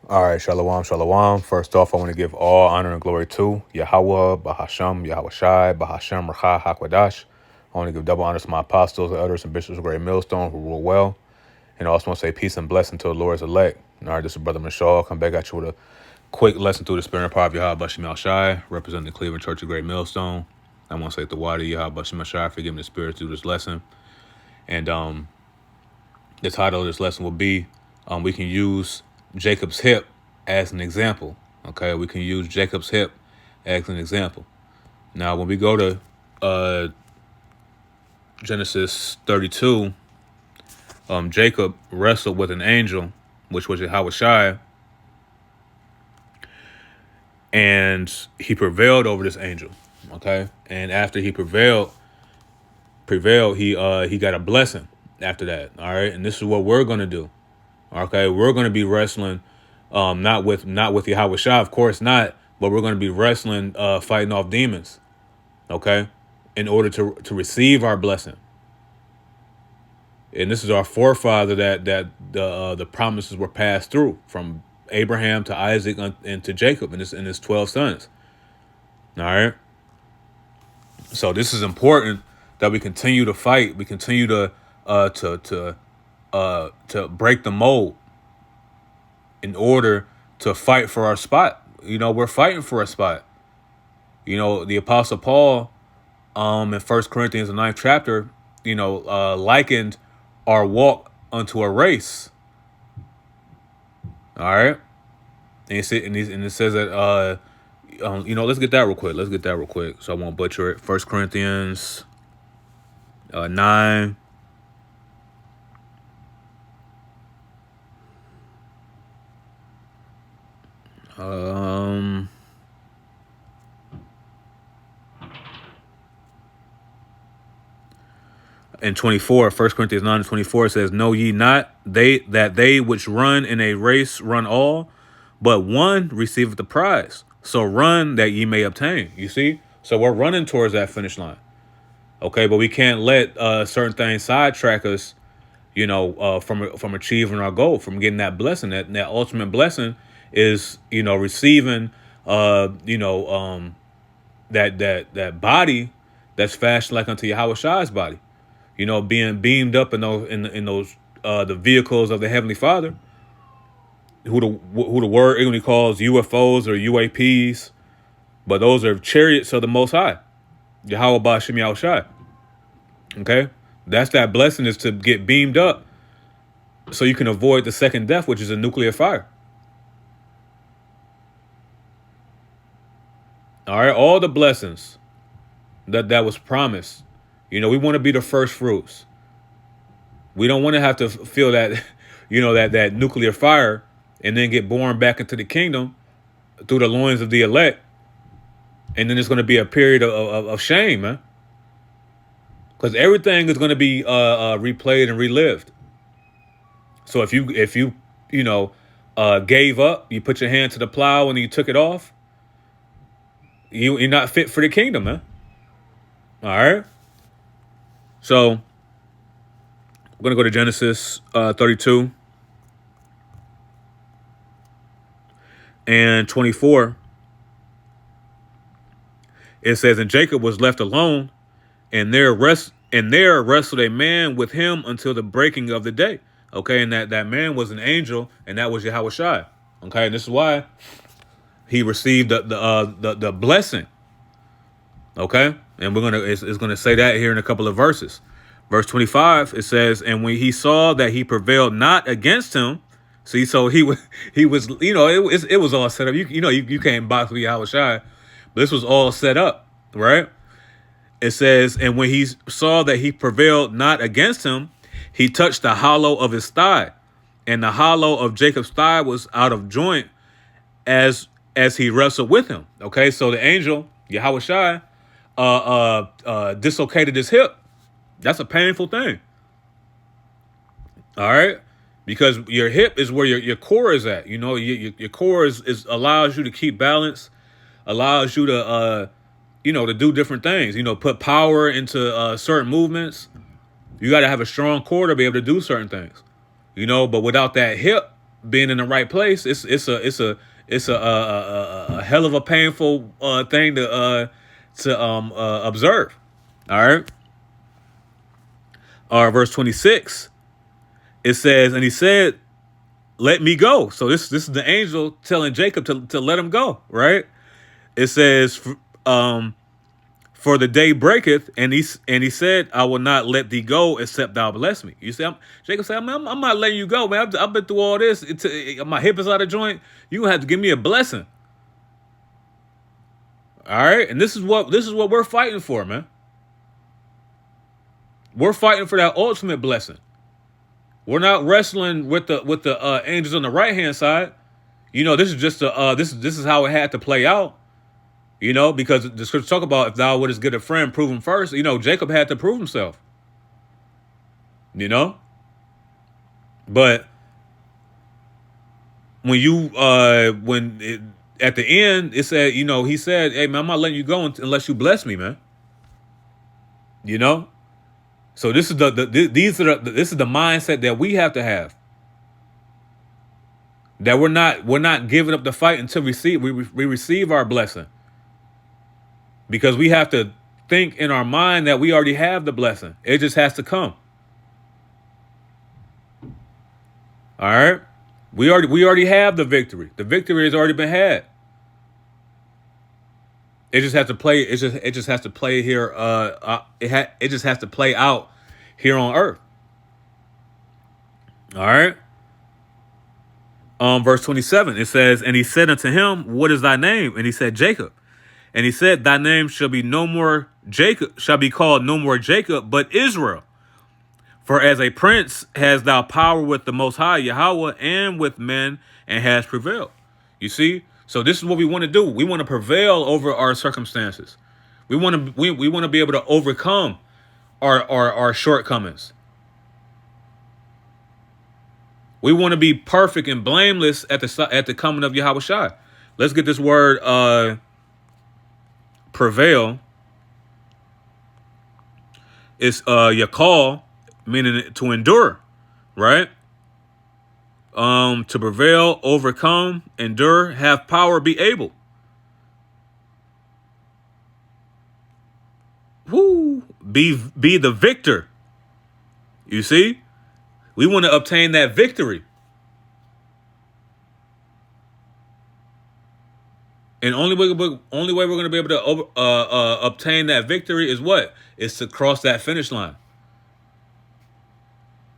All right, shalom, shalom. First off, I want to give all honor and glory to Yahweh, Bahasham, Yahweh Shai, Bahasham, Racha, Hakwadash. I want to give double honors to my apostles, the elders, and bishops of Great Millstone who rule well. And I also want to say peace and blessing to the Lord's elect. All right, this is Brother Michal. Come back at you with a quick lesson through the spirit and power of Yahweh Bashim Al Shai, representing the Cleveland Church of Great Millstone. I want to say the water Yahweh Bashim Al Shai for giving the spirit through this lesson. And the title of this lesson will be we can use Jacob's hip as an example. Okay, we can use Jacob's hip as an example. Now, when we go to Genesis 32, Jacob wrestled with an angel, which was Yahweh Shai, and he prevailed over this angel. Okay, and after he prevailed, he got a blessing after that. All right, and this is what we're gonna do. Okay, we're gonna be wrestling, not with Yahweh Shai, of course not, but we're gonna be wrestling, fighting off demons. Okay, in order to receive our blessing. And this is our forefather that the promises were passed through from Abraham to Isaac and to Jacob and his 12 sons. All right. So this is important that we continue to fight. We continue to break the mold in order to fight for our spot. You know, we're fighting for a spot. You know, the Apostle Paul, in 1 Corinthians, the 9th chapter, likened our walk unto a race. All right. And it says that, let's get that real quick. So I won't butcher it. 1 Corinthians 9. And 24, 1 Corinthians 9 and 24 says, know ye not that they which run in a race run all, but one receiveth the prize. So run that ye may obtain. You see? So we're running towards that finish line. Okay, but we can't let certain things sidetrack us, from achieving our goal, from getting that blessing. That ultimate blessing is, receiving, that body that's fashioned like unto Yahweh Shai's body. Being beamed up in those the vehicles of the Heavenly Father, who the word English calls UFOs or UAPs, but those are chariots of the Most High, Yahweh Bashim Yahweh Shai. Okay, that's that blessing, is to get beamed up, so you can avoid the second death, which is a nuclear fire. All right, all the blessings that was promised. We want to be the first fruits. We don't want to have to feel that, that nuclear fire and then get born back into the kingdom through the loins of the elect. And then it's going to be a period of shame, man. Because everything is going to be replayed and relived. So if you gave up, you put your hand to the plow and you took it off, you're not fit for the kingdom, man. All right. So we're going to go to Genesis 32 and 24. It says, and Jacob was left alone, and there wrestled a man with him until the breaking of the day. Okay, and that man was an angel, and that was Yahweh Shai. Okay, and this is why he received the blessing. Okay, and it's gonna say that here in a couple of verses. Verse 25, it says, and when he saw that he prevailed not against him, see, so he was it was all set up. You can't box with Yahweh Shai, but this was all set up, right? It says, and when he saw that he prevailed not against him, he touched the hollow of his thigh, and the hollow of Jacob's thigh was out of joint as he wrestled with him. Okay, so the angel Yahweh Shai dislocated his hip. That's a painful thing. All right, because your hip is where your core is at. Your core is allows you to keep balance, allows you to to do different things. Put power into certain movements. You got to have a strong core to be able to do certain things. But without that hip, being in the right place, it's a hell of a painful thing to observe. All right. Verse 26, it says, and he said, let me go. So this is the angel telling Jacob to let him go, right? It says, um, for the day breaketh, and he said, I will not let thee go except thou bless me. You see, Jacob said, I'm not letting you go, man. I've been through all this. My hip is out of joint. You gonna have to give me a blessing. All right, and this is what we're fighting for, man. We're fighting for that ultimate blessing. We're not wrestling with the angels on the right hand side. You know, this is just this is how it had to play out. You know, because the scriptures talk about if thou wouldest get a friend, prove him first. You know, Jacob had to prove himself. You know, but when at the end it said, you know, he said, "Hey man, I'm not letting you go unless you bless me, man." You know, so this is this is the mindset that we have to have. That we're not giving up the fight until we receive our blessing. Because we have to think in our mind that we already have the blessing. It just has to come. All right? We already have the victory. The victory has already been had. It just has to play. It just has to play here. It just has to play out here on earth. All right. Verse 27. It says, and he said unto him, what is thy name? And he said, Jacob. And he said, thy name shall be no more Jacob, shall be called no more Jacob, but Israel. For as a prince has thou power with the Most High Yahweh and with men, and has prevailed. You see? So this is what we want to do. We want to prevail over our circumstances. We want to be able to overcome our shortcomings. We want to be perfect and blameless at the coming of Yahweh Shai. Let's get this word prevail. It's yakal, meaning to endure, right? To prevail, overcome, endure, have power, be able. Woo! Be the victor. You see? We want to obtain that victory. And only way we're going to be able to obtain that victory is what? Is to cross that finish line.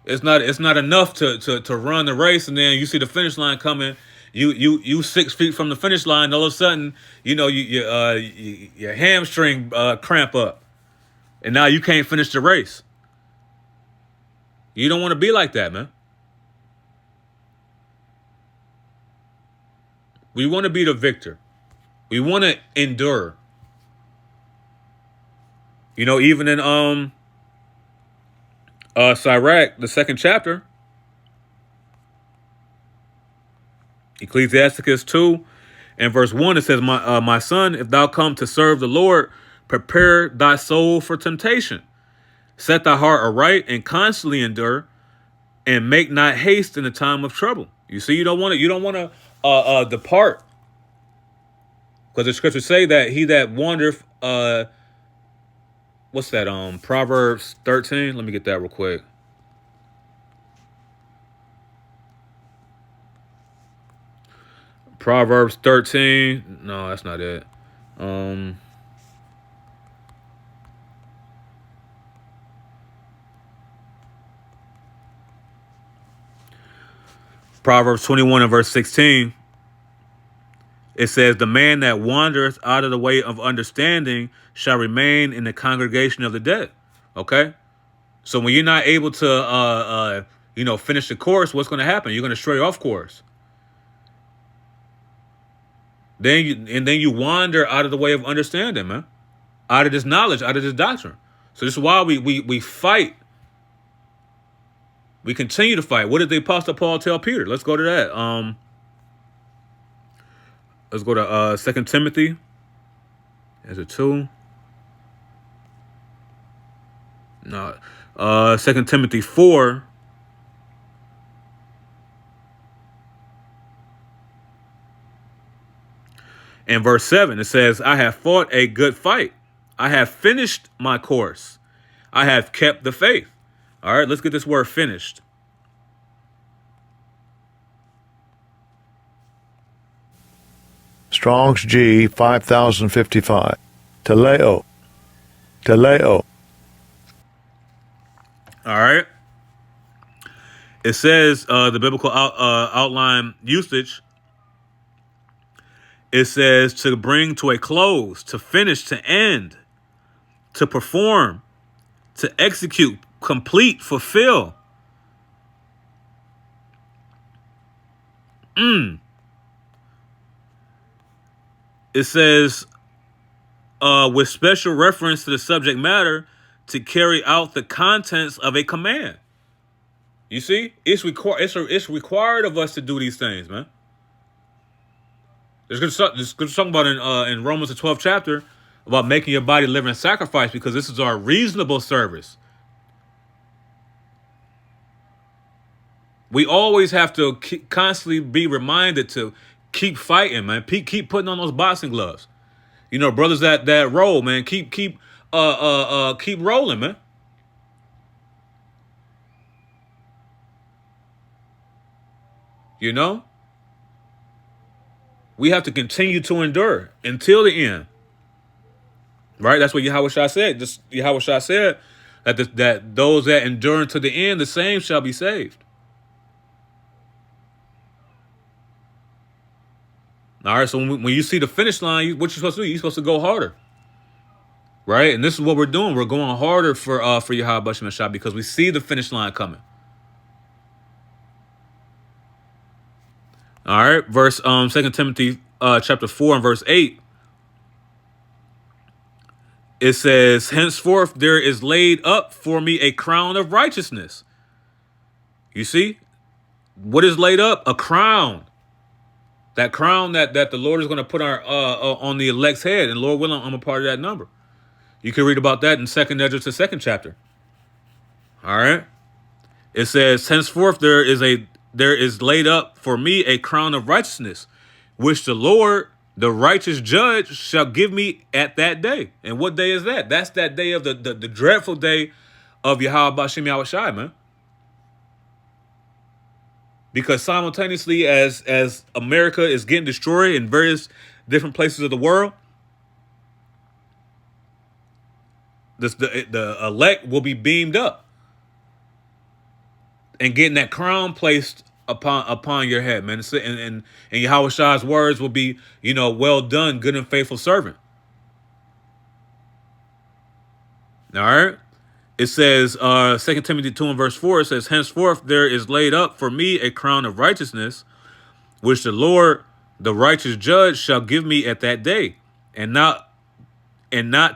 It's not enough to run the race and then you see the finish line coming. You 6 feet from the finish line. All of a sudden, you know your hamstring cramp up, and now you can't finish the race. You don't want to be like that, man. We want to be the victor. We want to endure. You know, even in Sirach, the 2nd chapter, Ecclesiasticus 2 and verse 1, it says, my son, if thou come to serve the Lord, prepare thy soul for temptation. Set thy heart aright and constantly endure, and make not haste in the time of trouble. You see, you don't want to depart. Because the scriptures say that he that wandereth, what's that? Proverbs 13. Let me get that real quick. Proverbs 13. No, that's not it. Proverbs 21 and verse 16. It says, the man that wandereth out of the way of understanding shall remain in the congregation of the dead. Okay? So when you're not able to, finish the course, what's going to happen? You're going to stray off course. Then you wander out of the way of understanding, man. Out of this knowledge, out of this doctrine. So this is why we fight. We continue to fight. What did the Apostle Paul tell Peter? Let's go to that. Let's go to 2 Timothy. Is it 2? No. 2 Timothy 4. In verse 7, it says, I have fought a good fight. I have finished my course. I have kept the faith. All right, let's get this word finished. Strong's G 5055. Teleo. Teleo. All right. It says the biblical outline usage. It says to bring to a close, to finish, to end, to perform, to execute, complete, fulfill. It says with special reference to the subject matter to carry out the contents of a command. You see, it's required of us to do these things, man. There's something about in Romans the 12th chapter about making your body living sacrifice, because this is our reasonable service. We always have to constantly be reminded to keep fighting, man. Keep putting on those boxing gloves. You know, brothers that roll, man. Keep rolling, man. You know, we have to continue to endure until the end. Right? That's what Yahushua said. Yahushua said that those that endure unto the end, the same shall be saved. All right, so when you see the finish line, what you're supposed to do? You're supposed to go harder, right? And this is what we're doing. We're going harder for Yahweh Bashem Shah, because we see the finish line coming. All right, verse 2 Timothy chapter 4 and verse 8. It says, henceforth there is laid up for me a crown of righteousness. You see, what is laid up? A crown. That crown that the Lord is going to put on the elect's head, and Lord willing, I'm a part of that number. You can read about that in 2nd Ezra, the 2nd chapter. All right. It says, henceforth there is laid up for me a crown of righteousness, which the Lord, the righteous judge, shall give me at that day. And what day is that? That's that day of the dreadful day of Yahweh Bashem Yahushai, man. Because simultaneously as America is getting destroyed in various different places of the world, the elect will be beamed up and getting that crown placed upon your head, man. And Yahushai's words will be, well done, good and faithful servant. All right. It says, 2 Timothy 2 and verse 4, it says, henceforth there is laid up for me a crown of righteousness, which the Lord, the righteous judge, shall give me at that day, and not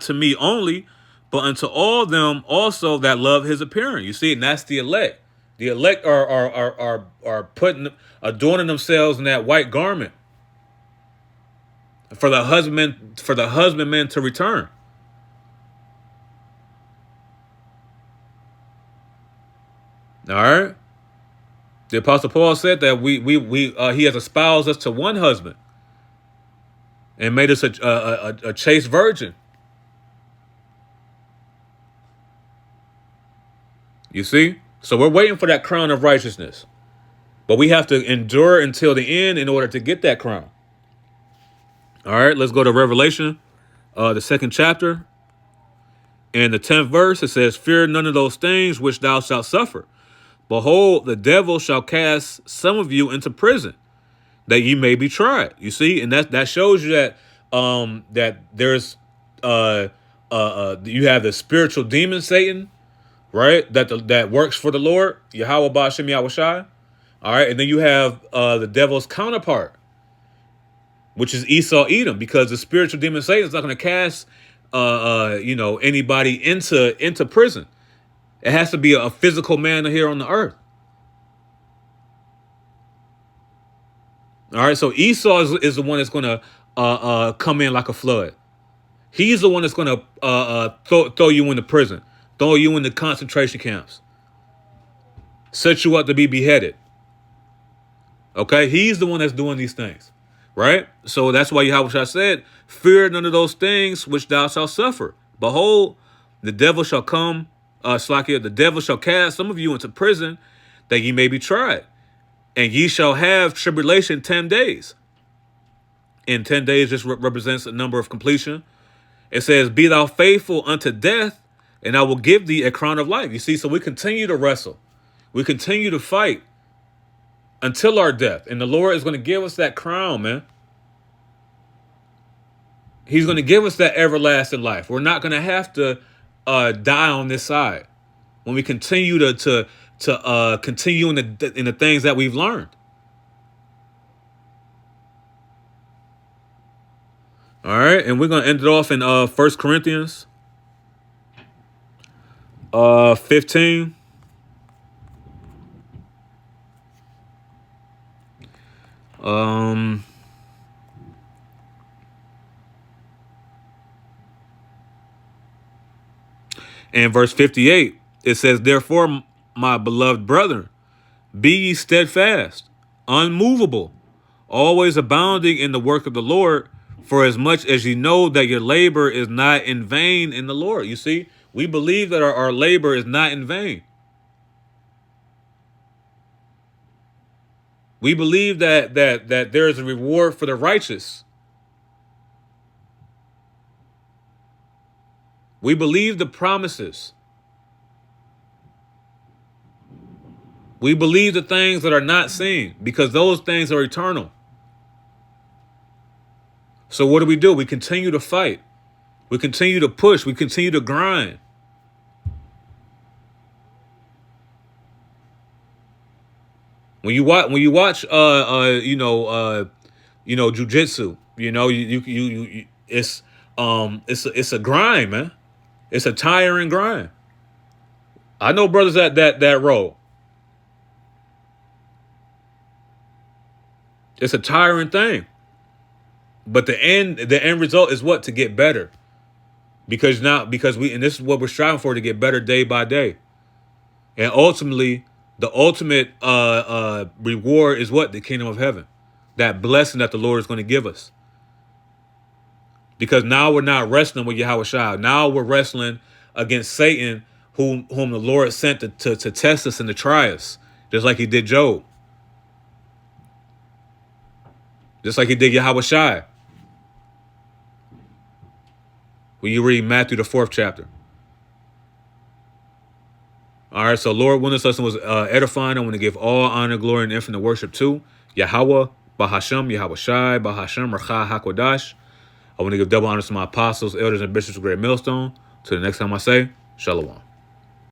to me only, but unto all them also that love his appearing. You see, and that's the elect. The elect are adorning themselves in that white garment for the husbandman to return. All right. The Apostle Paul said that he has espoused us to one husband and made us a chaste virgin. You see? So we're waiting for that crown of righteousness. But we have to endure until the end in order to get that crown. All right, let's go to Revelation, the 2nd chapter. In the 10th verse, it says, fear none of those things which thou shalt suffer. Behold, the devil shall cast some of you into prison, that ye may be tried. You see, and that shows you that that there's you have the spiritual demon Satan, right? That works for the Lord, Yahweh Bashem Yahushai. All right, and then you have the devil's counterpart, which is Esau Edom, because the spiritual demon Satan is not going to cast anybody into prison. It has to be a physical man here on the earth. All right, so Esau is the one that's going to come in like a flood. He's the one that's going to throw you into prison, throw you into concentration camps, set you up to be beheaded. Okay, he's the one that's doing these things, right? So that's why Yahweh said, fear none of those things which thou shalt suffer. Behold, the devil shall come, Slakia, the devil shall cast some of you into prison that ye may be tried. And ye shall have tribulation 10 days. And 10 days just represents a number of completion. It says, be thou faithful unto death, and I will give thee a crown of life. You see, so we continue to wrestle. We continue to fight until our death. And the Lord is going to give us that crown, man. He's going to give us that everlasting life. We're not going to have to die on this side when we continue to continue in the things that we've learned. All right, and we're going to end it off in 1 Corinthians 15. And verse 58, it says, therefore, my beloved brethren, be ye steadfast, unmovable, always abounding in the work of the Lord, for as much as ye know that your labor is not in vain in the Lord. You see, we believe that our labor is not in vain. We believe that there is a reward for the righteous. We believe the promises. We believe the things that are not seen, because those things are eternal. So what do? We continue to fight. We continue to push. We continue to grind. When you watch, jujitsu, it's a grind, man. It's a tiring grind. I know brothers that roll. It's a tiring thing. But the end result is what? To get better. Because this is what we're striving for, to get better day by day. And ultimately, the ultimate reward is what? The kingdom of heaven. That blessing that the Lord is going to give us. Because now we're not wrestling with Yahweh Shai. Now we're wrestling against Satan, whom the Lord sent to test us and to try us. Just like he did Job. Just like he did Yahweh Shai. When you read Matthew, the 4th chapter. All right, so Lord, when this lesson was edifying, I want to give all honor, glory, and infinite worship to Yahweh, Bahashem, Yahweh Shai, Bahashem, Racha HaKodash. I want to give double honors to my apostles, elders, and bishops of Great Millstone. Till the next time I say, Shalom.